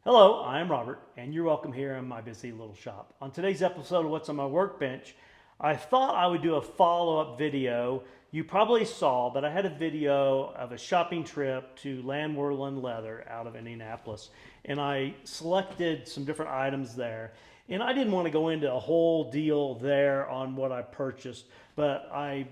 Hello, I'm Robert, and you're welcome here in my busy little shop. On today's episode of What's on My Workbench, I thought I would do a follow-up video. You probably saw, but I had a video of a shopping trip to Landwerlen Leather out of Indianapolis, and I selected some different items there. And I didn't want to go into a whole deal there on what I purchased, but I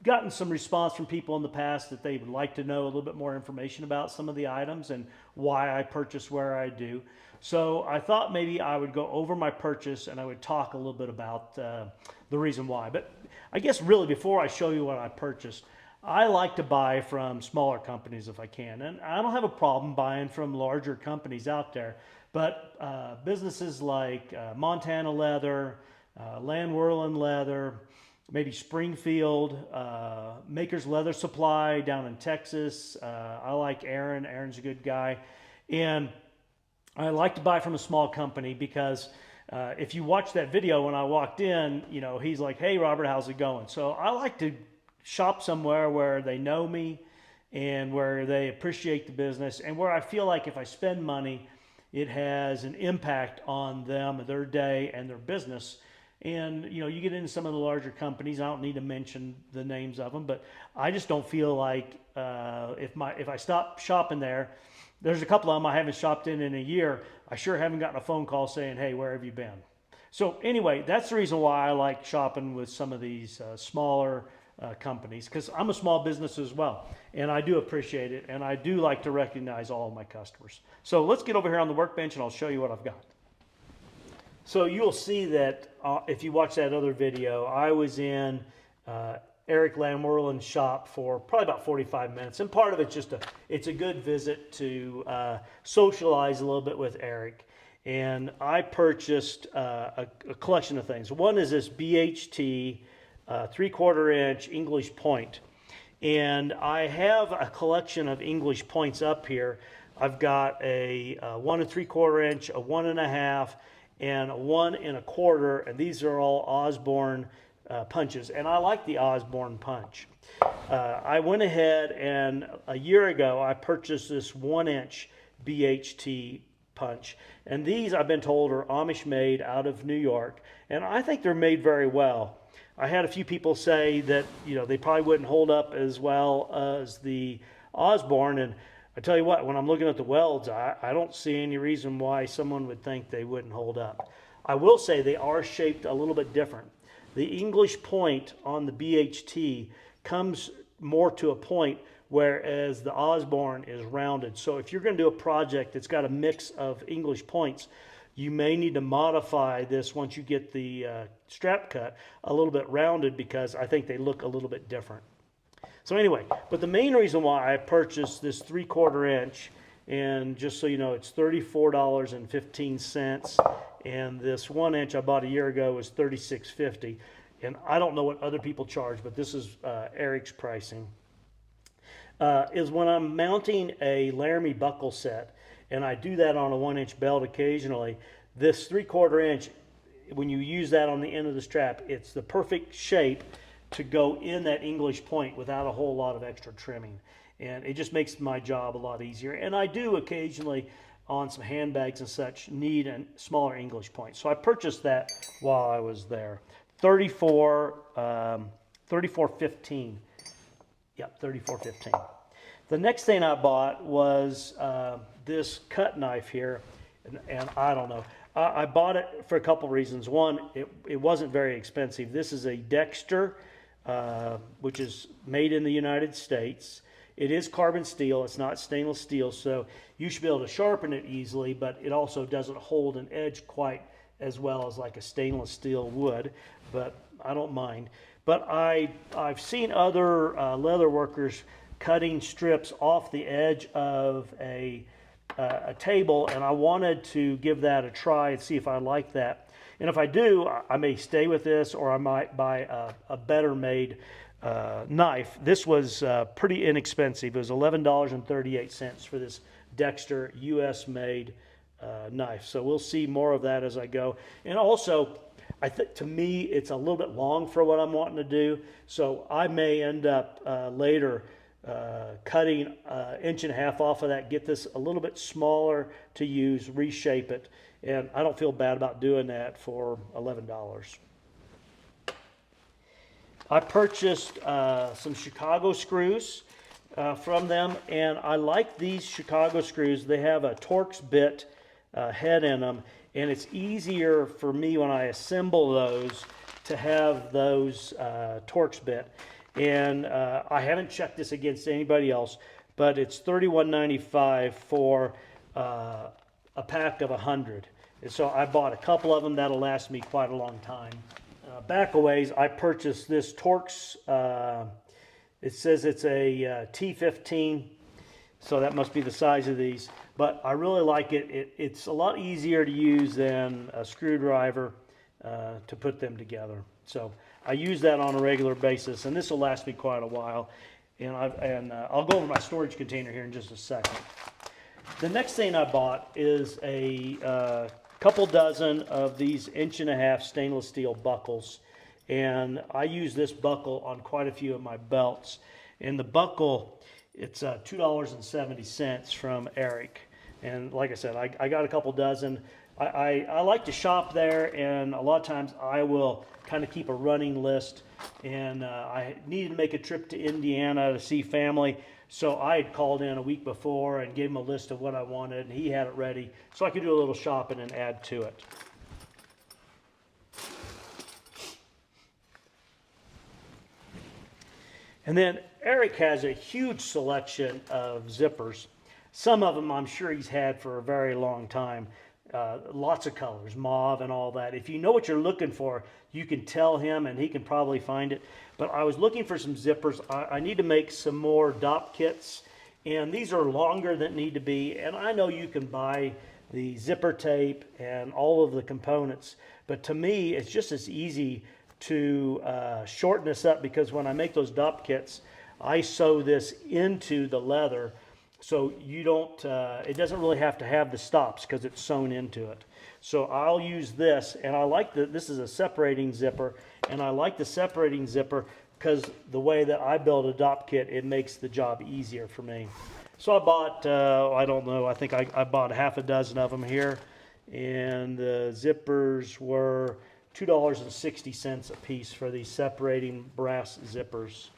gotten some response from people in the past that they would like to know a little bit more information about some of the items and why I purchase where I do. So I thought maybe I would go over my purchase and I would talk a little bit about the reason why. But I guess really before I show you what I purchased, I like to buy from smaller companies if I can. And I don't have a problem buying from larger companies out there, but businesses like Montana Leather, Landwerlen Leather, maybe Springfield, Maker's Leather Supply down in Texas. I like Aaron. Aaron's a good guy. And I like to buy from a small company because if you watch that video when I walked in, you know, he's like, "Hey, Robert, how's it going?" So I like to shop somewhere where they know me and where they appreciate the business and where I feel like if I spend money, it has an impact on them, their day, and their business. And you know, you get into some of the larger companies. I don't need to mention the names of them, but I just don't feel like if I stop shopping there, there's a couple of them I haven't shopped in a year. I sure haven't gotten a phone call saying, "Hey, where have you been?" So anyway, that's the reason why I like shopping with some of these smaller companies, because I'm a small business as well, and I do appreciate it, and I do like to recognize all of my customers. So let's get over here on the workbench, and I'll show you what I've got. So you'll see that if you watch that other video, I was in Eric Landwerlen's shop for probably about 45 minutes. And part of it's just it's a good visit to socialize a little bit with Eric. And I purchased a collection of things. One is this BHT 3/4 inch English point. And I have a collection of English points up here. I've got a 1 3/4 inch, a 1.5, and a 1 1/4, and these are all Osborne punches, and I like the Osborne punch. I went ahead and a year ago I purchased this 1 inch BHT punch, and these I've been told are Amish made out of New York, and I think they're made very well. I had a few people say that, you know, they probably wouldn't hold up as well as the Osborne, and I tell you what, when I'm looking at the welds, I don't see any reason why someone would think they wouldn't hold up. I will say they are shaped a little bit different. The English point on the BHT comes more to a point, whereas the Osborne is rounded. So if you're going to do a project that's got a mix of English points, you may need to modify this once you get the strap cut a little bit rounded, because I think they look a little bit different. So anyway, but the main reason why I purchased this 3/4 inch, and just so you know, it's $34.15, and this 1 inch I bought a year ago was $36.50, and I don't know what other people charge, but this is Eric's pricing. Is when I'm mounting a Laramie buckle set, and I do that on a 1 inch belt occasionally. This 3/4 inch, when you use that on the end of the strap, it's the perfect shape to go in that English point without a whole lot of extra trimming. And it just makes my job a lot easier. And I do occasionally, on some handbags and such, need a smaller English point. So I purchased that while I was there. 34.15. Yep, 34.15. The next thing I bought was this cut knife here, and I don't know. I bought it for a couple reasons. One, it wasn't very expensive. This is a Dexter, which is made in the United States. It is carbon steel. It's not stainless steel, so you should be able to sharpen it easily, but it also doesn't hold an edge quite as well as like a stainless steel would, but I don't mind. But I've seen other leather workers cutting strips off the edge of a table, and I wanted to give that a try and see if I like that. And if I do, I may stay with this, or I might buy a better made knife. This was pretty inexpensive. It was $11.38 for this Dexter US made knife. So we'll see more of that as I go. And also, I think to me it's a little bit long for what I'm wanting to do. So I may end up later cutting 1.5 inches off of that, get this a little bit smaller to use, reshape it, and I don't feel bad about doing that for $11. I purchased some Chicago screws from them, and I like these Chicago screws. They have a Torx bit head in them, and it's easier for me when I assemble those to have those Torx bit. And I haven't checked this against anybody else, but it's $31.95 for a pack of 100. And so I bought a couple of them. That'll last me quite a long time. Back a ways, I purchased this Torx. It says it's a T15, so that must be the size of these. But I really like it. It's a lot easier to use than a screwdriver to put them together. So I use that on a regular basis, and this will last me quite a while. And I'll go over my storage container here in just a second. The next thing I bought is a couple dozen of these 1.5 inch stainless steel buckles. And I use this buckle on quite a few of my belts. And the buckle, it's $2.70 from Eric. And like I said, I got a couple dozen. I like to shop there, and a lot of times I will kind of keep a running list. And I needed to make a trip to Indiana to see family, so I had called in a week before and gave him a list of what I wanted, and he had it ready, so I could do a little shopping and add to it. And then Eric has a huge selection of zippers. Some of them I'm sure he's had for a very long time. Lots of colors, mauve and all that. If you know what you're looking for, you can tell him and he can probably find it. But I was looking for some zippers. I need to make some more dop kits, and these are longer than need to be. And I know you can buy the zipper tape and all of the components, but to me it's just as easy to shorten this up, because when I make those dop kits, I sew this into the leather, so you don't, it doesn't really have to have the stops because it's sewn into it. So I'll use this, and I like this is a separating zipper, and I like the separating zipper because the way that I build a dop kit, it makes the job easier for me. So I bought, I don't know, I think I bought 6 of them here, and the zippers were $2.60 a piece for these separating brass zippers.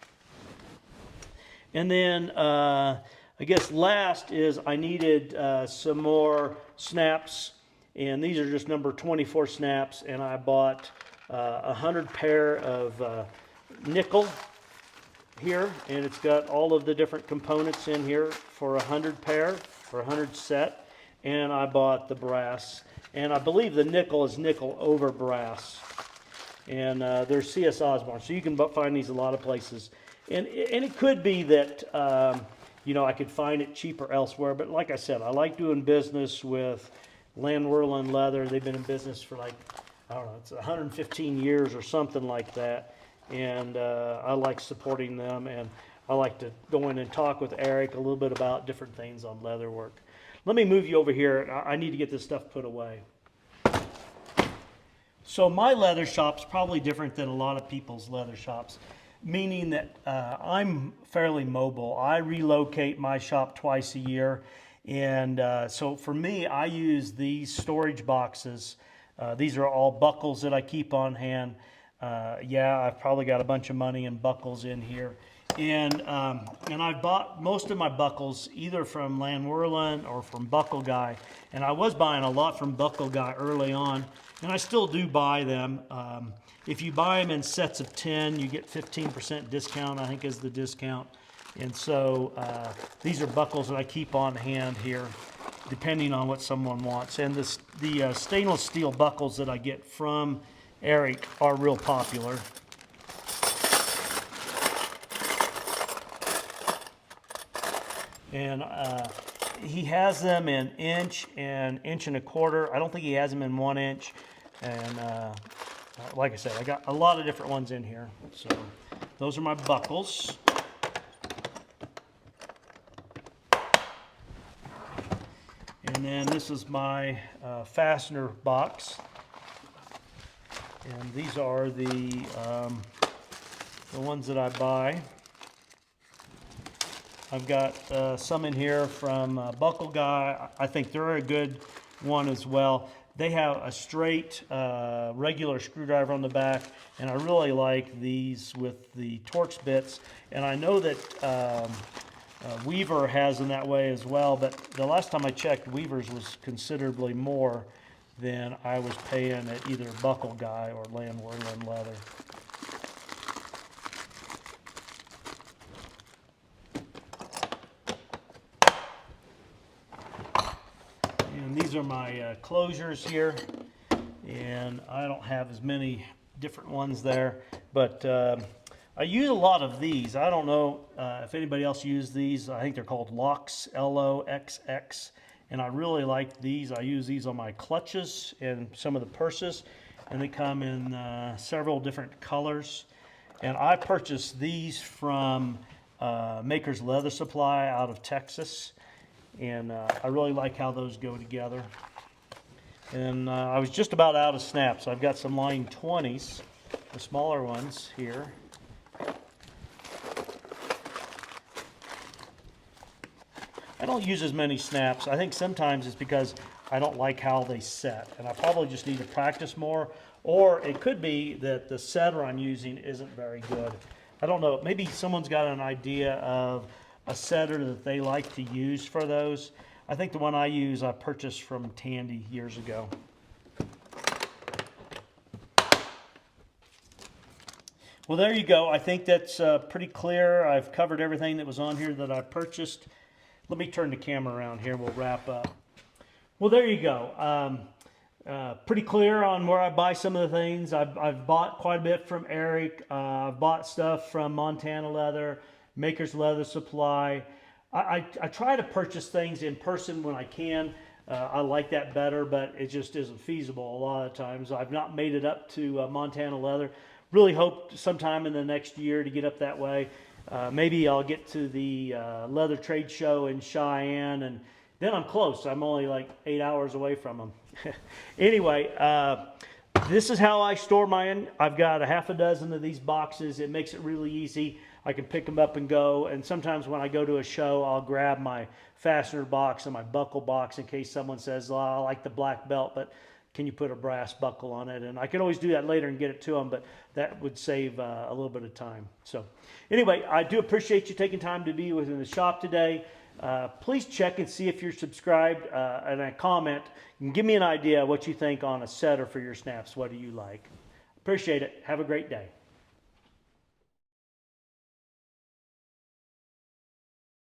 And then I guess last is I needed some more snaps, and these are just number 24 snaps, and I bought 100 pair of nickel here, and it's got all of the different components in here for 100 pair, for 100 set, and I bought the brass. And I believe the nickel is nickel over brass. And they're CS Osborne. So you can find these a lot of places. And it could be that, you know, I could find it cheaper elsewhere. But like I said, I like doing business with Landwerlen Leather. They've been in business for like, I don't know, it's 115 years or something like that. And I like supporting them. And I like to go in and talk with Eric a little bit about different things on leatherwork. Let me move you over here. I need to get this stuff put away. So my leather shop's probably different than a lot of people's leather shops, meaning that I'm fairly mobile. I relocate my shop twice a year. And so for me, I use these storage boxes. These are all buckles that I keep on hand. Yeah, I've probably got a bunch of money in buckles in here. And I bought most of my buckles either from Landwerlen or from Buckle Guy. And I was buying a lot from Buckle Guy early on, and I still do buy them. If you buy them in sets of 10, you get 15% discount, I think is the discount. And so these are buckles that I keep on hand here, depending on what someone wants. And the stainless steel buckles that I get from Eric are real popular. And he has them in 1 inch and 1.25 inches. I don't think he has them in 1 inch. And like I said, I got a lot of different ones in here. So those are my buckles. And then this is my fastener box. And these are the ones that I buy. I've got some in here from Buckle Guy. I think they're a good one as well. They have a straight regular screwdriver on the back, and I really like these with the Torx bits. And I know that Weaver has them that way as well, but the last time I checked, Weaver's was considerably more than I was paying at either Buckle Guy or Landwerlen Leather. And these are my closures here, and I don't have as many different ones there, but I use a lot of these. I don't know if anybody else uses these. I think they're called Locks, L-O-X-X, and I really like these. I use these on my clutches and some of the purses, and they come in several different colors. And I purchased these from Maker's Leather Supply out of Texas, and I really like how those go together. And I was just about out of snaps. I've got some line 20s, the smaller ones here. I don't use as many snaps. I think sometimes it's because I don't like how they set, and I probably just need to practice more, or it could be that the setter I'm using isn't very good. I don't know. Maybe someone's got an idea of a setter that they like to use for those. I think the one I use I purchased from Tandy years ago. Well, there you go. I think that's pretty clear. I've covered everything that was on here that I purchased. Let me turn the camera around here and we'll wrap up. Well, there you go. Pretty clear on where I buy some of the things. I've bought quite a bit from Eric. I've bought stuff from Montana Leather, Maker's Leather Supply. I try to purchase things in person when I can. I like that better, but it just isn't feasible a lot of times. I've not made it up to Montana Leather. Really hope sometime in the next year to get up that way. Maybe I'll get to the leather trade show in Cheyenne, and then I'm close. I'm only like 8 hours away from them. Anyway, this is how I store mine. I've got a half a dozen of these boxes. It makes it really easy. I can pick them up and go, and sometimes when I go to a show, I'll grab my fastener box and my buckle box in case someone says, oh, I like the black belt, but can you put a brass buckle on it? And I can always do that later and get it to them, but that would save a little bit of time. So anyway, I do appreciate you taking time to be within the shop today. Please check and see if you're subscribed and a comment. And give me an idea what you think on a setter for your snaps. What do you like? Appreciate it. Have a great day.